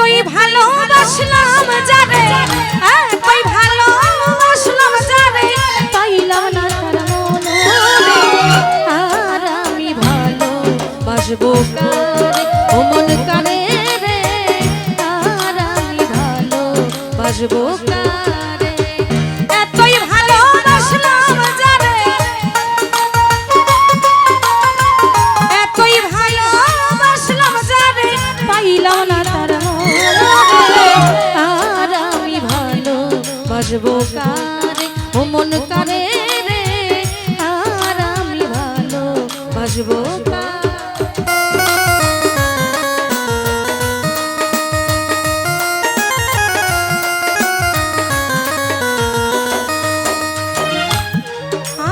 এতই ভালোবাসলাম যারে, এতই ভালোবাসলাম যারে, পাইলাম না তার মনে। আর আমি ভালোবাসবো কারে, ও মন কারে রে, আর আমি ভালোবাসবো কারে। এতই ভালোবাসলাম যারে, এতই ভালোবাসলাম যারে, পাইলাম না তার মনে। আর আমি ভালোবাসবো কারে, ও মন কারে রে, আর আমি ভালোবাসবো কারে।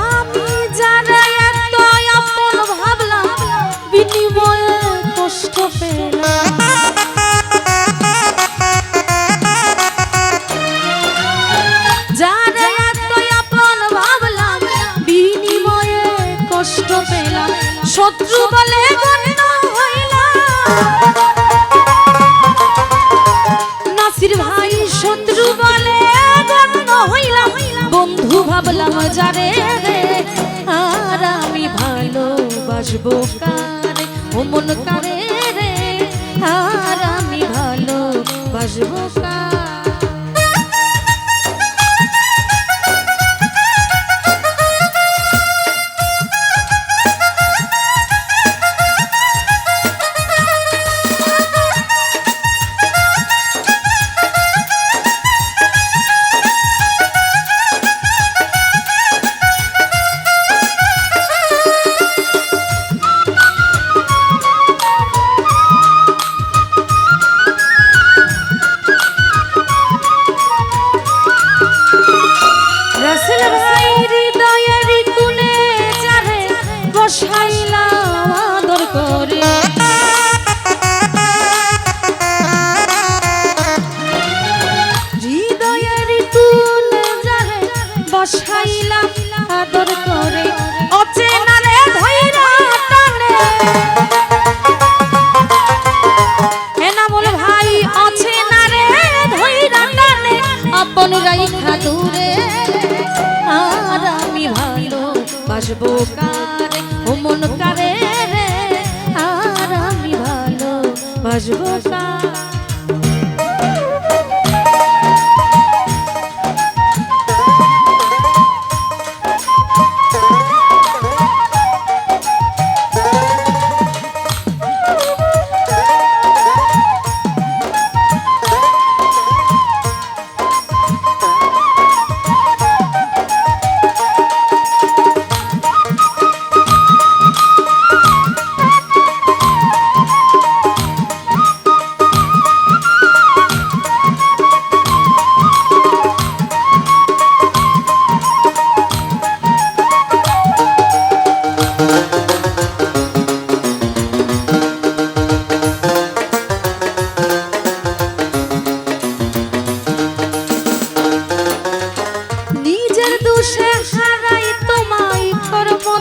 আমি যারা এত আপন ভাবলাম, বিনিময়ে কষ্ট পেলাম। যারা এত আপন ভাবলাম, বিনিময়ে কষ্ট পেলাম। শত্রু বলে গণ্য হইলাম, নাসির ভাই শত্রু বলে গণ্য হইলাম। বন্ধু ভাবলাম যারে রে, আর আমি ভালোবাসবো কারে, ও মন কারে রে, আর আমি ভালোবাসবো কারে। বসাইলাম আদর করে, হৃদয়ের কোণে যারে বসাইলাম আদর করে। অচেনা রে ধইরা টানে, এনামুল ভাই অচেনা রে ধইরা টানে, আপন রাইখা দূরে। আর আমি ভালোবাসবো কারে, ও মন কারে রে, আর আমি ভালোবাসবো কারে।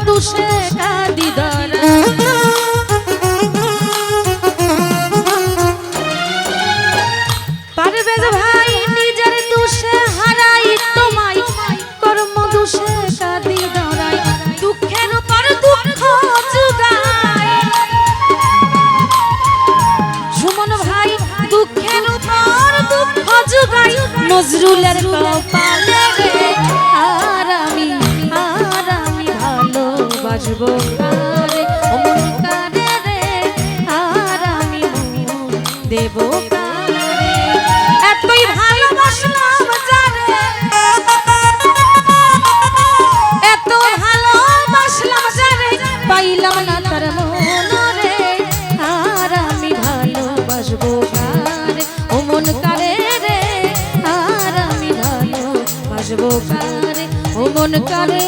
দুষে কাঁদি ধরা, পারভেজ ভাই নিজের দুষে হারাই তোমায়, কর্ম দুষে কাঁদি ধরাই। দুঃখের উপর দুঃখ জুগাই, সুমন ভাই দুঃখের উপর দুঃখ জুগাই। নজরুলের কপালে রে, আর আমি ভালোবাসবো কারে, ও মন কারে রে, আর আমি মন দেবো কারে। এতই ভালোবাসলাম যারে, এত ভালোবাসলাম যারে, পাইলাম না তার মন রে। আর আমি ভালোবাসবো কারে, ও মন কারে রে, আর আমি ভালোবাসবো কারে, ও মন কারে।